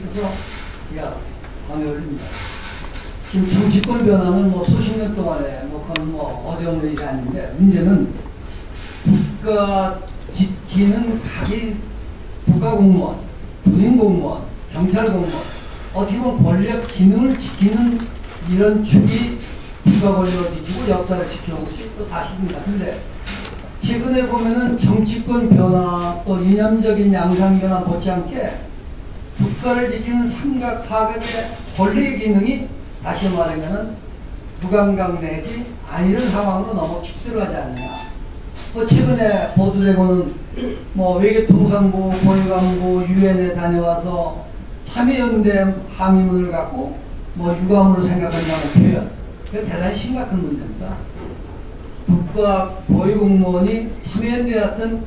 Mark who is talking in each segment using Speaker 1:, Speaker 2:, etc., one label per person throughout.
Speaker 1: 그래서 제가 강의 올립니다. 지금 정치권 변화는 뭐 수십 년 동안에 뭐 그건 뭐 어려운 일이 아닌데, 문제는 국가 지키는 각이 국가공무원, 군인공무원, 경찰공무원, 어떻게 보면 권력 기능을 지키는 이런 축이 국가 권력을 지키고 역사를 지켜오고 또 사실입니다. 근데 최근에 보면은 정치권 변화 또 이념적인 양상 변화 못지않게 국가를 지키는 삼각 사각의 권력의 기능이 다시 말하면은 무감각 내지 이런 상황으로 너무 깊이 들어가지 않느냐. 뭐 최근에 보도되고는 뭐 외교통상부, 보위관부, 유엔에 다녀와서 참여연대 항의문을 갖고 뭐 유감으로 생각한다는 표현, 그게 대단히 심각한 문제입니다. 국가 고위공무원이 참여연대 같은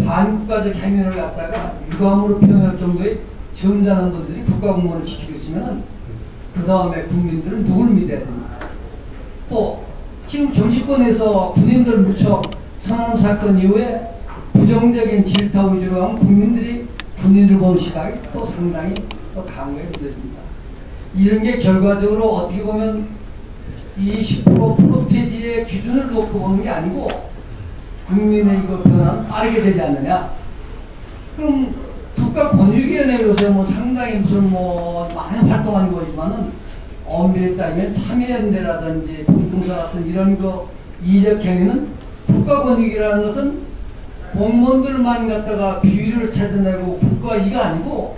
Speaker 1: 반국가적 행위를 갖다가 유감으로 표현할 정도의 점잖은 분들이 국가공무원을 지키고 있으면 그 다음에 국민들은 누굴 믿어야 됩니까? 또 지금 정치권에서 군인들 무척 천안 사건 이후에 부정적인 질타 위주로 하면 국민들이 군인들 보는 시각이 또 상당히 또 강하게 믿어집니다. 이런 게 결과적으로 어떻게 보면 20% 프로테지의 기준을 놓고 보는 게 아니고 국민의 이거 변화는 빠르게 되지 않느냐. 그럼 국가 권익위원회 요새 뭐 상당히 무슨 뭐 많은 활동하는 거지만은 엄밀히 따지면 참여연대라든지 분봉사 같은 이런 거 이적 행위는 국가 권익이라는 것은 공무원들만 갖다가 비위를 찾아내고 국가 이가 아니고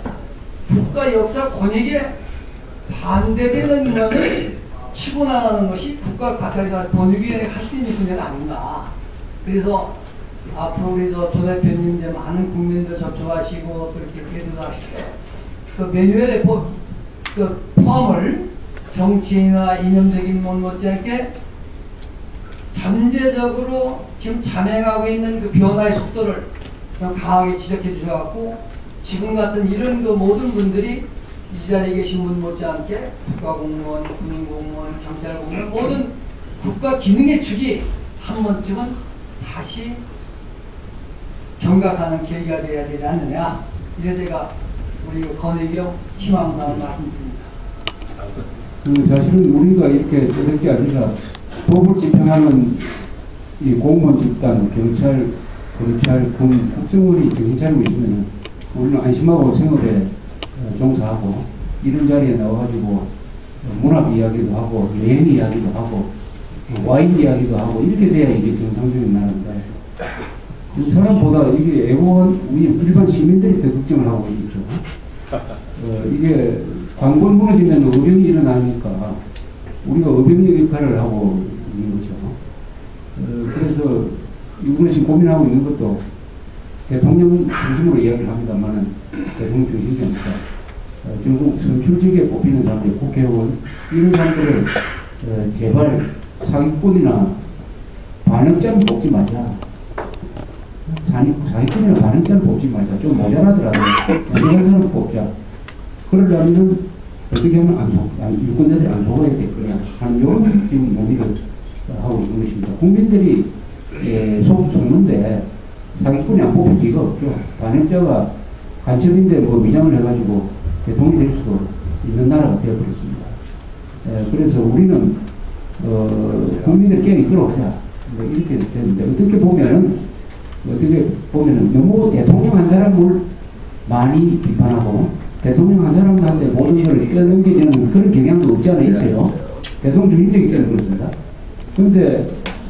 Speaker 1: 국가 역사 권익에 반대되는 면을 치고 나가는 것이 국가 가까이가 권익위원회가 할 수 있는 분야가 아닌가. 그래서 앞으로 우리 조 대표님 이제 많은 국민들 접촉하시고 또 이렇게 기도도 하실 때 그 매뉴얼에 그 포함을 정치인이나 이념적인 것 못지않게 잠재적으로 지금 잠행하고 있는 그 변화의 속도를 강하게 지적해 주셔갖고 지금 같은 이런 그 모든 분들이 이 자리에 계신 분 못지않게 국가공무원, 군인공무원, 경찰공무원 모든 국가 기능의 축이 한 번쯤은 다시 경각하는 계기가 되어야 되지 않느냐. 이래서 제가 우리 권혜경 희망사를 말씀드립니다.
Speaker 2: 사실은 우리가 이렇게 저럴 게 아니라 법을 집행하는 이 공무원 집단, 경찰, 군, 국정원이 경찰로 있으면 우리는 안심하고 생업에 종사하고 이런 자리에 나와가지고 문학 이야기도 하고 여행 이야기도 하고 와인 이야기도 하고 이렇게 돼야 이게 정상적인 나라입니다. 이 사람보다 이게 애호원 우리 일반 시민들이 더 걱정을 하고 있죠. 이게 관권 무너지면 의병이 일어나니까 우리가 의병의 역할을 하고 있는 거죠. 그래서 이번에 지금 고민하고 있는 것도 대통령 중심으로 이야기를 합니다만은 대통령 중심이 아니라 전국 선출직에 뽑히는 사람들, 국회의원 이런 사람들을 제발 사기꾼이나 반역자는 뽑지 말자. 사기꾼이나 반역자는 뽑지 말자. 좀 모자라더라도 모자란 사람을 뽑자. 그러려면 어떻게 하면 유권자들이 안 속아야 될 거냐 하는 이런 지금 논의를 하고 있는 것입니다. 국민들이 속는데 사기꾼이 안 뽑힐 리가 없죠. 반역자가 간첩인데 뭐 위장을 해가지고 대통령이 될 수도 있는 나라가 되어버렸습니다. 그래서 우리는 국민의 깨어 있도록 하자. 이렇게 되는데 어떻게 보면은 너무 대통령 한 사람을 많이 비판하고 대통령 한 사람한테 모든 걸 떠넘기는 그런 경향도 없지 않아 있어요. 대통령 중심적이기 때문에 그렇습니다. 그런데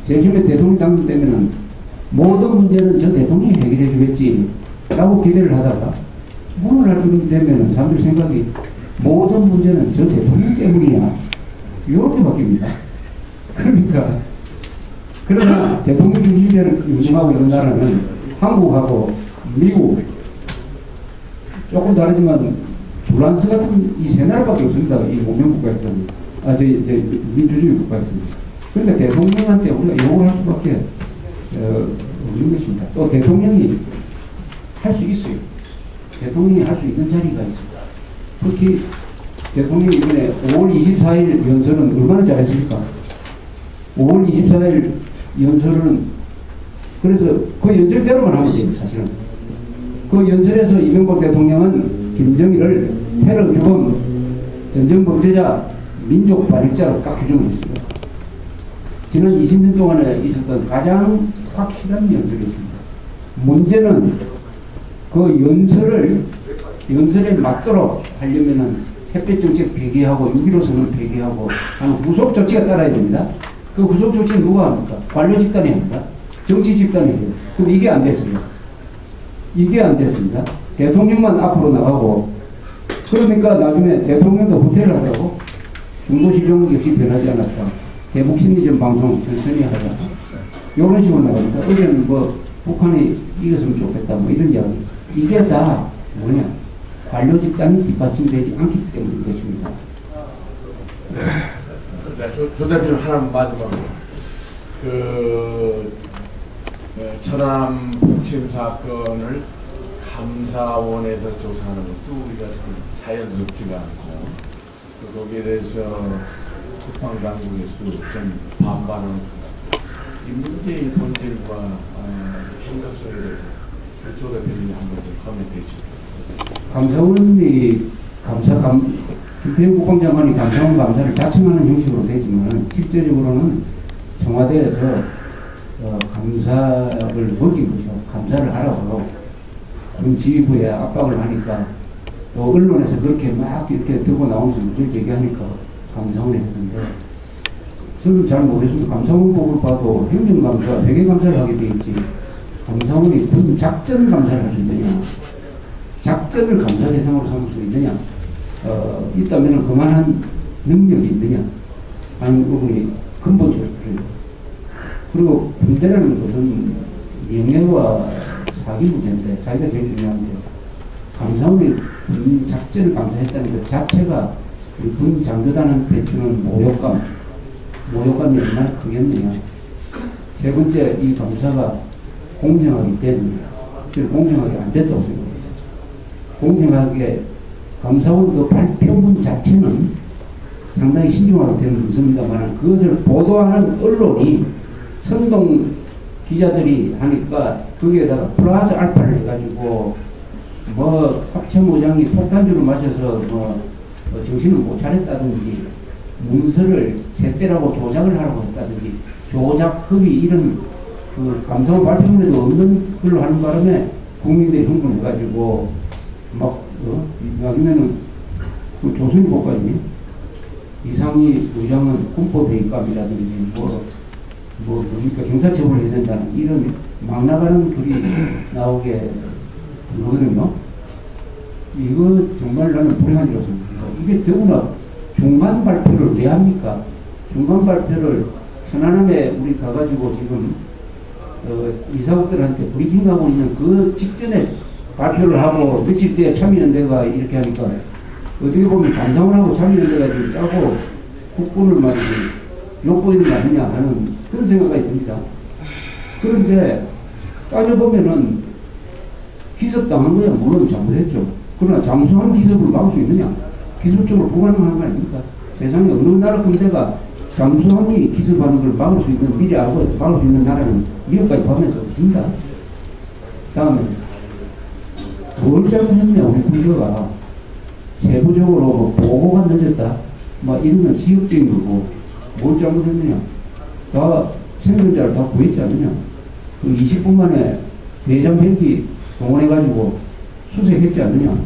Speaker 2: 제심에 대통령 당선되면은 모든 문제는 저 대통령이 해결해 주겠지 라고 기대를 하다가 오늘 날 되면은 사람들 생각이 모든 문제는 저 대통령 때문이야 이렇게 바뀝니다. 그러니까 그러나 대통령 중심제를 운영하고 있는 나라는 한국하고 미국 조금 다르지만 프랑스 같은 이 세 나라밖에 없습니다. 이 모명국가에서는. 민주주의 국가에서는. 그러니까 대통령한테 우리가 요구할 수밖에 없는 것입니다. 또 대통령이 할 수 있어요. 대통령이 할 수 있는 자리가 있습니다. 특히 대통령이 이번에 5월 24일 연설은 얼마나 잘했습니까? 5월 24일 연설은 그래서 그 연설대로만 하면 돼요. 사실은. 그 연설에서 이명박 대통령은 김정일을 테러 규범, 전쟁 범죄자, 민족 반역자로 딱 규정을 했습니다. 지난 20년 동안에 있었던 가장 확실한 연설이었습니다. 문제는 그 연설에 맞도록 하려면은 햇볕 정책 폐기하고 6.15 선언 폐기하고 하는 후속 조치가 따라야 됩니다. 그 후속 조치는 누가 합니까? 관료 집단이 합니다. 정치 집단이 해요. 근데 이게 안 됐습니다. 이게 안 됐습니다. 대통령만 앞으로 나가고, 그러니까 나중에 대통령도 후퇴를 하라고. 중도시정 역시 변하지 않았다. 대북심리전 방송 천천히 하자. 이런 식으로 나갑니다. 어제는 뭐 북한이 이겼으면 좋겠다 뭐 이런 이야기. 이게 다 뭐냐? 관료 집단이 뒷받침되지 않기 때문인 것입니다.
Speaker 3: 조 대표님 하나만 마지막으로 천안 북침 사건을 감사원에서 조사하는 것도 우리가 좀 자연스럽지가 않고 또 거기에 대해서 국방당국에서도 좀 반발하는 이 문제의 본질과 심각성에 대해서 조 대표님이 한번 좀 코멘트해 주십시오.
Speaker 2: 감사원이 김태형 국방장관이 감사원 감사를 자청하는 형식으로 되지만 실제적으로는 청와대에서 감사를 먹인 거죠. 감사를 하라고 그런 지휘부에 압박을 하니까 또 언론에서 그렇게 막 이렇게 들고 나오면서 문제를 제기하니까 감사원에 했는데 저는 잘 모르겠습니다. 감사원 법을 봐도 행정감사, 회계감사를 하게 돼 있지 감사원이 무슨 작전 감사를 할 수 있느냐, 작전을 감사 대상으로 삼을 수 있느냐, 있다면 그만한 능력이 있느냐 하는 부분이 근본적으로 필요해요. 그리고 군대라는 것은 명예와 사기 문제인데, 사기가 제일 중요한데, 감사원이 군 작전을 감사했다는 것 자체가 우리 군 장교단한테 주는 모욕감이 얼마나 크겠느냐. 세 번째, 이 감사가 공정하기 때문에, 저는 공정하게 안 됐다고 생각합니다. 공정하게 감사원 그 발표문 자체는 상당히 신중하게 되는 문서입니다만 그것을 보도하는 언론이 선동 기자들이 하니까 거기에다가 플러스 알파를 해가지고 뭐 합참의장이 폭탄주를 마셔서 정신을 못 차렸다든지 문서를 셋대라고 조작을 하라고 했다든지 조작급이 이런 그 감사원 발표문에도 없는 걸로 하는 바람에 국민들이 흥분해가지고 나중에는 그 조선이 복가니 이상희 의장은 군법회의감이라든지 뭡니까 형사처벌을 해야 된다는 이런 막 나가는 글이 나오게 되거든요. 이거 정말 나는 불행한 일이라고 생각합니다. 이게 더구나 중간 발표를 왜 합니까? 중간 발표를 천안함에 우리 가가지고 지금 이사국들한테 브리핑하고 있는 그 직전에 발표를 하고 며칠 뒤에 참여연대가 이렇게 하니까 어떻게 보면 감사원하고 참여연대가 지금 짜고 국군을 말이지 욕보이는 거 아니냐 하는 그런 생각이 듭니다. 그런데 따져보면은 기습당한 거야 물론 잘못했죠. 그러나 잠수한 기습을 막을 수 있느냐? 기술적으로 불가능한 거 아닙니까? 세상에 어느 나라 군대가 잠수함이 기습하는 걸 막을 수 있는 미리 알고 막을 수 있는 나라는 미국까지 포함해서 없습니다. 다음에 뭘 잘못했냐 우리 군대가 세부적으로 뭐 보고가 늦었다 막 이러면 지역적인 거고 뭘 잘못했느냐 다 생존자를 다 구했지 않느냐 그 20분 만에 대장 헬기 동원해가지고 수색했지 않느냐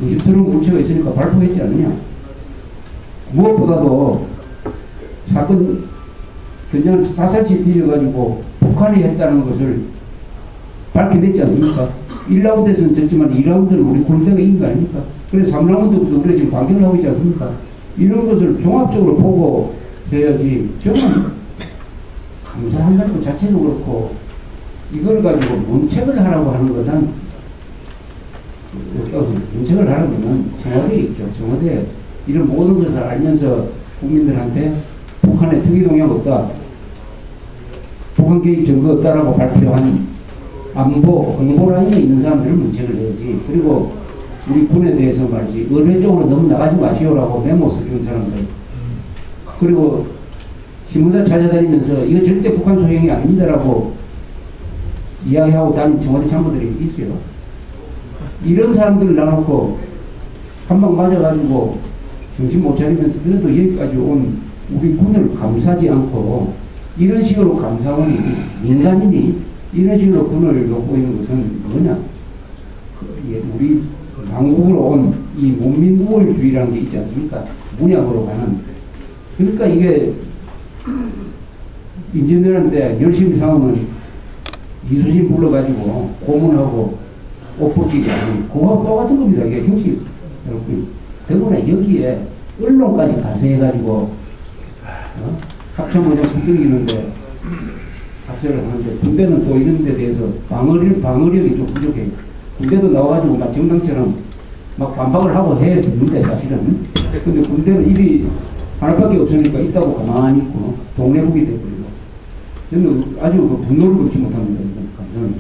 Speaker 2: 의심스러운 물체가 있으니까 발표했지 않느냐 무엇보다도 사건 현장을 사사시 뒤져가지고 북한이 했다는 것을 밝혀냈지 않습니까? 1라운드에서는 졌지만 2라운드는 우리 군대가 이긴 거 아닙니까? 그래서 3라운드부터 우리가 지금 반격을 하고 있지 않습니까? 이런 것을 종합적으로 보고 돼야지 저는 감사한다는 것 자체도 그렇고 이걸 가지고 문책을 하라고 하는 것은 문책을 하라는 것은 청와대에 있죠. 청와대에 이런 모든 것을 알면서 국민들한테 북한에 투기 동향 없다. 북한 개입 증거 없다라고 발표한 안보, 공보라인에 있는 사람들은 문책을 내야지. 그리고 우리 군에 대해서 말이지 의뢰 쪽으로 너무 나가지 마시오라고 메모 써준 사람들. 그리고 신문사 찾아다니면서 이거 절대 북한 소행이 아닙니다라고 이야기하고 다닌 청와대 참모들이 있어요. 이런 사람들을 놔놓고 한 방 맞아가지고 정신 못 차리면서 그래도 여기까지 온 우리 군을 감싸지 않고 이런 식으로 감사원이 민간인이 이런 식으로 군을 놓고 있는 것은 뭐냐? 우리 남국으로 온 이 문민우월주의라는 게 있지 않습니까? 문약으로 가는. 그러니까 이게 인재들한테 열심히 싸우면 이수진 불러가지고 고문하고 옷 벗기지 않은 그거하고 똑같은 겁니다. 이게 형식. 여러분, 더구나 여기에 언론까지 가세해가지고 합참원장 부들기는데 합세를 하는데 군대는 또 이런 데 대해서 방어력이 좀 부족해. 군대도 나와가지고 막 정당처럼 막 반박을 하고 해야 되는데 사실은. 근데 군대는 입이 하나밖에 없으니까 있다고 가만히 있고 동네북이 돼버리고 저는 아주 그 분노를 금치 못합니다. 감사합니다.